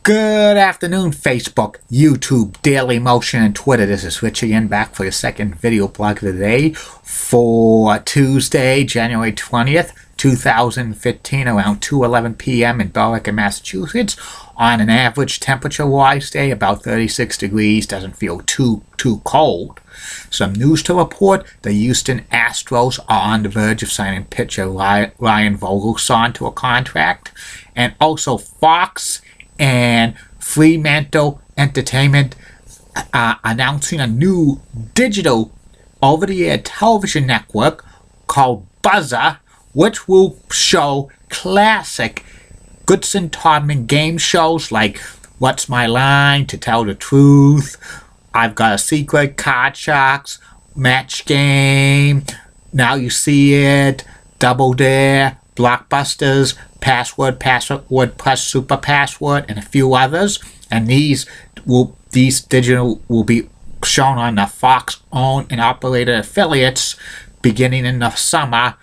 Good afternoon, Facebook, YouTube, Daily Motion, and Twitter. This is Rich again, back for your second video blog of the day for Tuesday, January 20th, 2015, around 2:11 p.m. in Billerica, Massachusetts. On an average temperature-wise day, about 36 degrees. Doesn't feel too cold. Some news to report. The Houston Astros are on the verge of signing pitcher Ryan Vogelsong to a contract. And also Fox and Fremantle Entertainment announcing a new digital over-the-air television network called Buzzer, which will show classic Goodson Todman game shows like What's My Line, To Tell the Truth, I've Got a Secret, Card Sharks, Match Game, Now You See It, Double Dare, Blockbusters, Password Plus Super Password, and a few others. And these digital will be shown on the Fox-owned and operated affiliates beginning in the summer,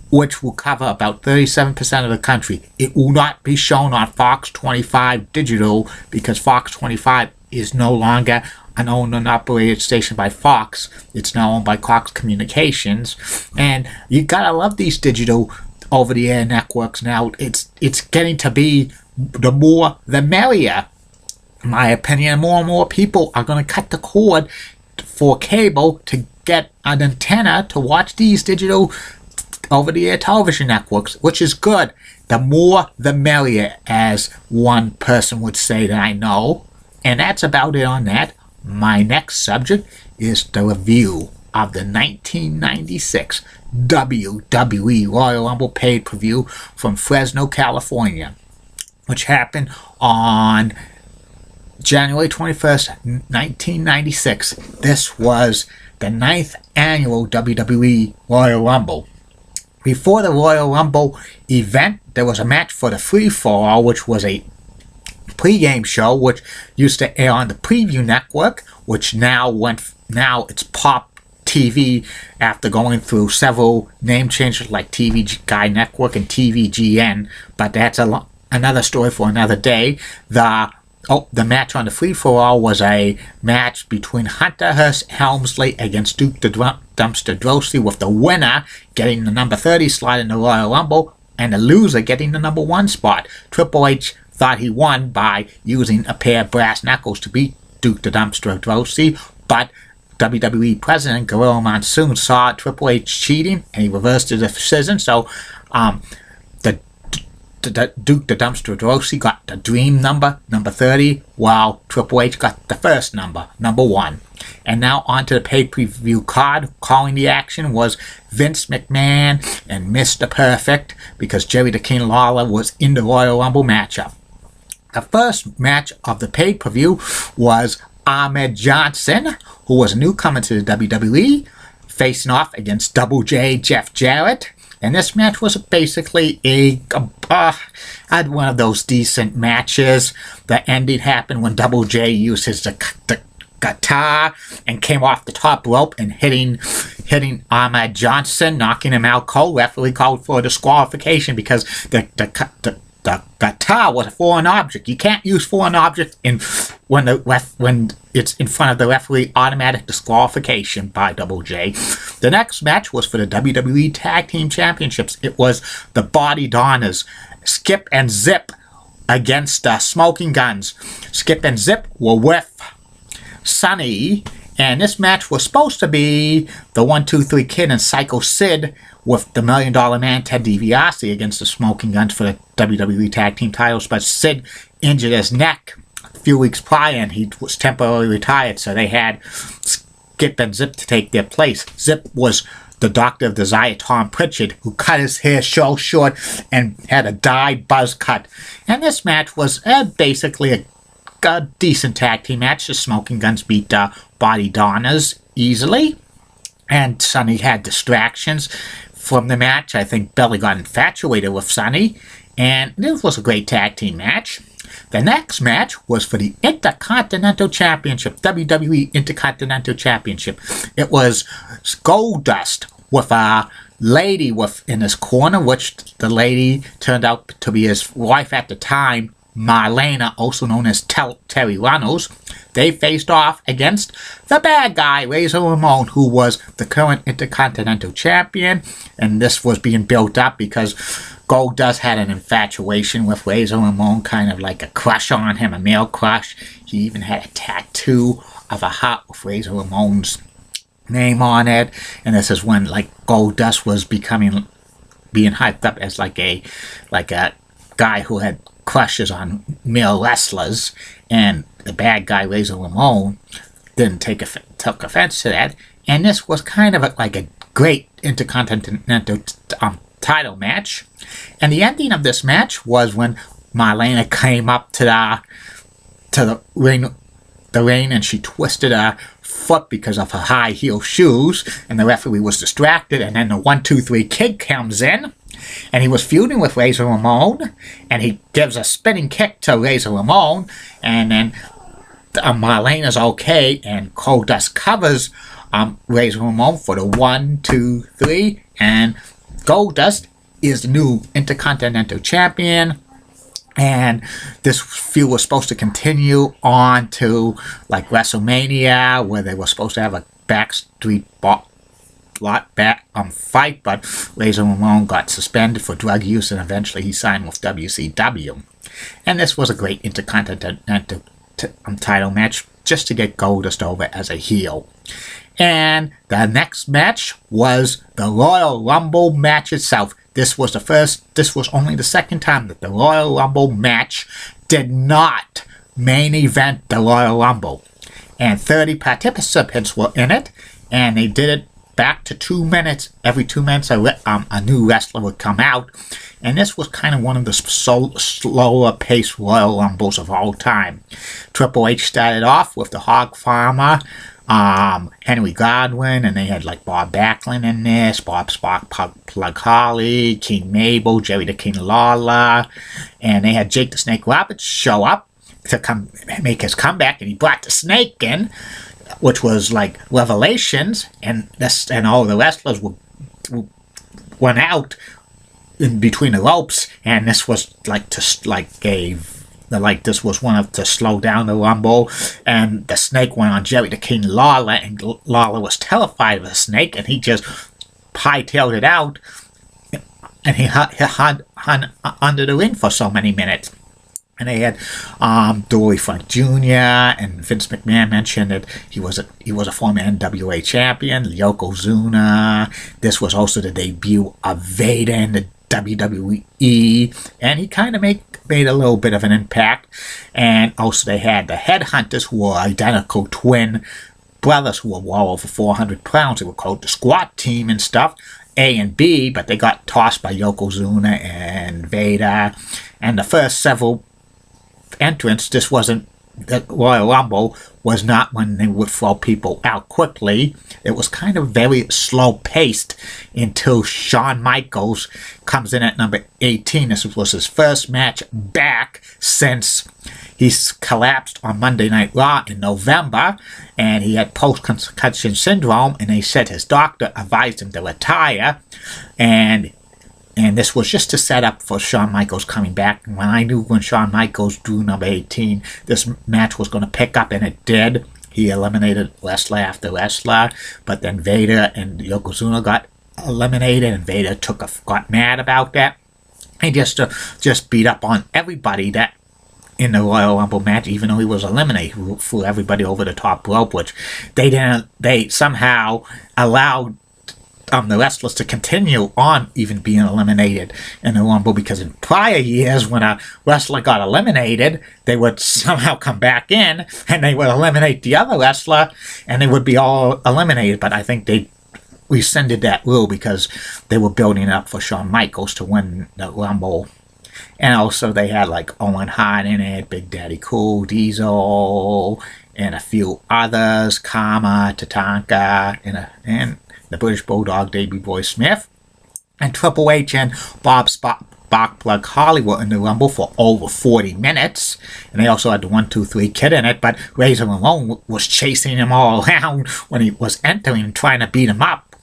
which will cover about 37% of the country. It will not be shown on Fox 25 Digital because Fox 25 is no longer an owned and operated station by Fox. It's now owned by Cox Communications. And you gotta love these digital over-the-air networks now. It's getting to be the more the merrier. In my opinion, more and more people are going to cut the cord for cable to get an antenna to watch these digital over-the-air television networks, which is good. The more the merrier, as one person would say that I know. And that's about it on that. My next subject is the review of the 1996 WWE Royal Rumble pay-per-view from Fresno, California, which happened on January 21st, 1996. This was the 9th annual WWE Royal Rumble. Before the Royal Rumble event, there was a match for the Free-For-All, which was a pre-game show, which used to air on the Preview Network, which now it's Pop TV after going through several name changes like TV Guide Network and TVGN, but that's another story for another day. The match on the Free-For-All was a match between Hunter Hearst Helmsley against Duke the Dumpster Droese, with the winner getting the number 30 slot in the Royal Rumble and the loser getting the number 1 spot. Triple H thought he won by using a pair of brass knuckles to beat Duke the Dumpster Droese, but WWE President Gorilla Monsoon saw Triple H cheating and he reversed the decision. So the Duke the Dumpster Droese got the dream number 30, while Triple H got the first number 1. And now onto the pay-per-view card. Calling the action was Vince McMahon and Mr. Perfect, because Jerry the King Lawler was in the Royal Rumble matchup. The first match of the pay-per-view was Ahmed Johnson, who was a newcomer to the WWE, facing off against Double J Jeff Jarrett. And this match was basically had one of those decent matches. The ending happened when Double J used his the guitar and came off the top rope and hitting Ahmed Johnson, knocking him out cold. Referee called for a disqualification because the guitar was a foreign object. You can't use foreign objects when it's in front of the referee. Automatic disqualification by Double J. The next match was for the WWE Tag Team Championships. It was the Body Donners, Skip and Zip, against Smoking Guns. Skip and Zip were with Sonny, and this match was supposed to be the 1-2-3 Kid and Psycho Sid with the $1 Million Man Ted DiBiase against the Smoking Guns for the WWE Tag Team titles, but Sid injured his neck a few weeks prior and he was temporarily retired, so they had Skip and Zip to take their place. Zip was the Doctor of Desire, Tom Pritchard, who cut his hair so short and had a dyed buzz cut. And this match was basically a decent tag team match. The Smoking Guns beat Body Donners easily, and Sonny had distractions from the match. I think Billy got infatuated with Sonny, and this was a great tag team match. The next match was for the Intercontinental Championship, WWE Intercontinental Championship. It was Goldust with a lady in his corner, which the lady turned out to be his wife at the time, Marlena, also known as Terry Runnels. They faced off against the bad guy, Razor Ramon, who was the current Intercontinental Champion. And this was being built up because Goldust had an infatuation with Razor Ramon, kind of like a crush on him, a male crush. He even had a tattoo of a heart with Razor Ramon's name on it. And this is when like Goldust was being hyped up as like a guy who had crushes on male wrestlers, and the bad guy Razor Ramon didn't took offense to that. And this was kind of like a great Intercontinental title match. And the ending of this match was when Marlena came up to the ring, and she twisted her foot because of her high heel shoes, and the referee was distracted. And then the 1-2-3 Kid comes in, and he was feuding with Razor Ramon, and he gives a spinning kick to Razor Ramon, and then Marlena's okay, and Goldust covers Razor Ramon for the 1-2-3, and Goldust is the new Intercontinental Champion. And this feud was supposed to continue on to like WrestleMania, where they were supposed to have a backstreet fight, but Razor Ramon got suspended for drug use, and eventually he signed with WCW. And this was a great Intercontinental title match just to get Goldust over as a heel. And the next match was the Royal Rumble match itself. This was only the second time that the Royal Rumble match did not main event the Royal Rumble. And 30 participants were in it, and they did it back to 2 minutes. Every 2 minutes, a new wrestler would come out. And this was kind of one of the slower-paced Royal Rumbles of all time. Triple H started off with the Hog Farmer, Henry Godwin, and they had like Bob Backlund in this, Bob Spark Plug Holly, King Mabel, Jerry the King Lawler, and they had Jake the Snake Roberts show up to come make his comeback, and he brought the Snake in, which was like Revelations, and all the wrestlers went out in between the ropes, and this was like this was one of to slow down the Rumble, and the Snake went on Jerry the King Lawler, and Lawler was terrified of the Snake, and he just hightailed it out, and he hung under the ring for so many minutes. And they had Dory Funk Jr. and Vince McMahon mentioned that he was a former NWA champion, Yokozuna. This was also the debut of Vader in the WWE, and he kind of made a little bit of an impact. And also they had the Headhunters, who were identical twin brothers who were well over 400 pounds. They were called the Squat Team and stuff, A and B, but they got tossed by Yokozuna and Vader. And the first several entrants, this wasn't the Royal Rumble, was not when they would throw people out quickly. It was kind of very slow paced until Shawn Michaels comes in at number 18. This was his first match back since he's collapsed on Monday Night Raw in November, and he had post-concussion syndrome, and they said his doctor advised him to retire, and this was just to set up for Shawn Michaels coming back. And when I knew when Shawn Michaels drew number 18, this match was going to pick up, and it did. He eliminated wrestler after wrestler, but then Vader and Yokozuna got eliminated, and Vader got mad about that. He just beat up on everybody that in the Royal Rumble match, even though he was eliminated. He threw everybody over the top rope, which they somehow allowed the wrestlers to continue on even being eliminated in the Rumble, because in prior years when a wrestler got eliminated, they would somehow come back in and they would eliminate the other wrestler and they would be all eliminated. But I think they rescinded that rule because they were building up for Shawn Michaels to win the Rumble. And also they had like Owen Hart in it, Big Daddy Cool, Diesel, and a few others, Kama, Tatanka, and the British Bulldog, Davey Boy Smith. And Triple H and Bob Sparkplug Holly were in the Rumble for over 40 minutes. And they also had the 1-2-3 Kid in it, but Razor Ramon was chasing him all around when he was entering, trying to beat him up.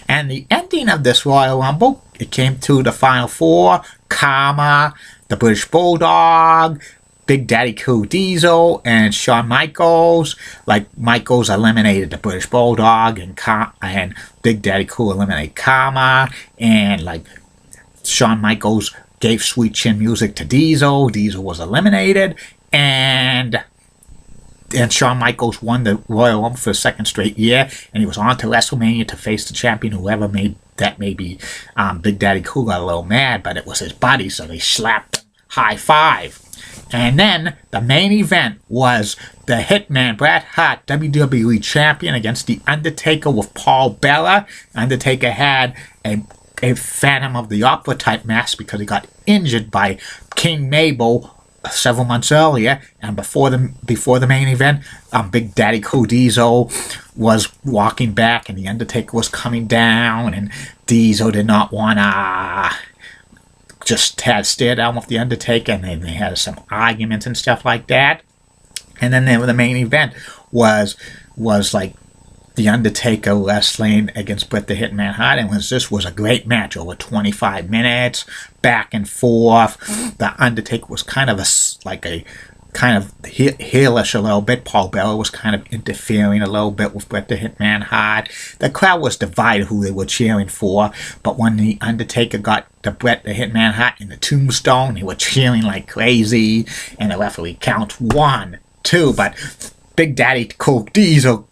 And the ending of this Royal Rumble, it came to the Final Four: Kama, the British Bulldog, Big Daddy Cool Diesel, and Shawn Michaels. Like, Michaels eliminated the British Bulldog, and Big Daddy Cool eliminated Karma, and like Shawn Michaels gave Sweet Chin Music to Diesel. Diesel was eliminated, and Shawn Michaels won the Royal Rumble for the second straight year, and he was on to WrestleMania to face the champion, whoever made that. Maybe Big Daddy Cool got a little mad, but it was his buddy, so they slapped him. High five. And then the main event was the Hitman Bret Hart, WWE Champion, against The Undertaker with Paul Bearer. Undertaker had a Phantom of the Opera type match because he got injured by King Mabel several months earlier. And before the main event, Big Daddy Cool Diesel was walking back, and The Undertaker was coming down, and Diesel did not want to just had stare down with The Undertaker, and they had some arguments and stuff like that. And then the main event was like The Undertaker wrestling against Bret the Hitman Hart, and this was a great match, over 25 minutes, back and forth. The Undertaker was kind of heelish a little bit. Paul Bearer was kind of interfering a little bit with Bret the Hitman Hart. The crowd was divided who they were cheering for, but when The Undertaker got to Bret the Hitman Hart in the tombstone, they were cheering like crazy, and the referee counts 1, 2, but Big Daddy Cool Diesel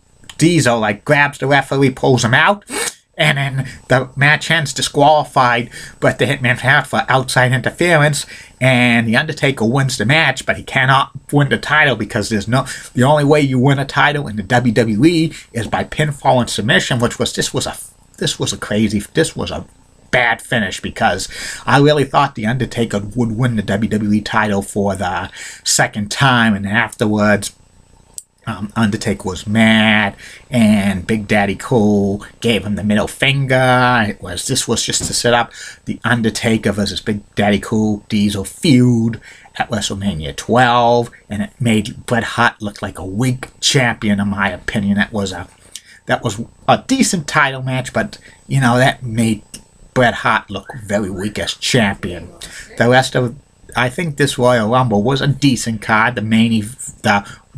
like grabs the referee, pulls him out, and then the match ends disqualified Bret the Hitman Hart for outside interference, and The Undertaker wins the match, but he cannot win the title because the only way you win a title in the WWE is by pinfall and submission, this was a bad finish, because I really thought The Undertaker would win the WWE title for the second time, and afterwards Undertaker was mad, and Big Daddy Cool gave him the middle finger. This was just to set up the Undertaker versus Big Daddy Cool Diesel feud at WrestleMania 12, and it made Bret Hart look like a weak champion, in my opinion. That was a decent title match, but that made Bret Hart look very weak as champion. I think this Royal Rumble was a decent card.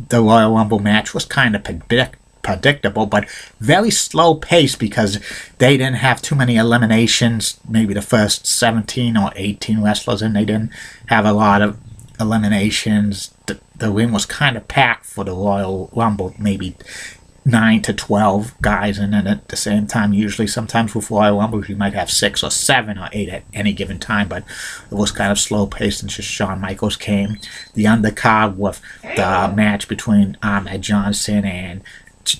The Royal Rumble match was kind of predictable, but very slow pace because they didn't have too many eliminations. Maybe the first 17 or 18 wrestlers, and they didn't have a lot of eliminations. The ring was kind of packed for the Royal Rumble, maybe 9 to 12 guys, and then at the same time, sometimes with Royal Rumbles, you might have 6 or 7 or 8 at any given time, but it was kind of slow paced, and just Shawn Michaels came. The undercard with the match between Ahmed Johnson and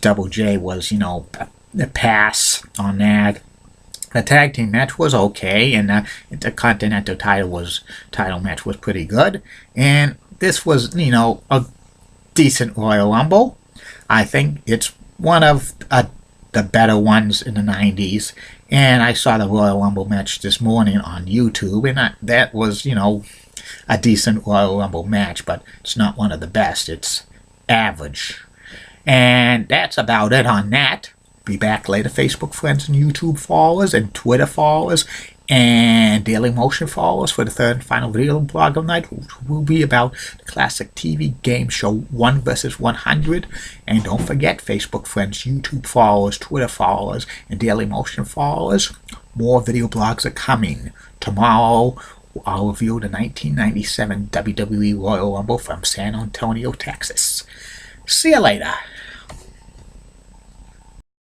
Double J was, a pass on that. The tag team match was okay, and the Continental title match was pretty good, and this was, a decent Royal Rumble. I think it's one of the better ones in the 90s. And I saw the Royal Rumble match this morning on YouTube, and that was, a decent Royal Rumble match, but it's not one of the best. It's average. And that's about it on that. Be back later, Facebook friends and YouTube followers and Twitter followers and Daily Motion followers, for the third and final video blog of the night, which will be about the classic TV game show 1 vs. 100. And don't forget, Facebook friends, YouTube followers, Twitter followers, and Daily Motion followers, more video blogs are coming. Tomorrow, I'll review the 1997 WWE Royal Rumble from San Antonio, Texas. See you later.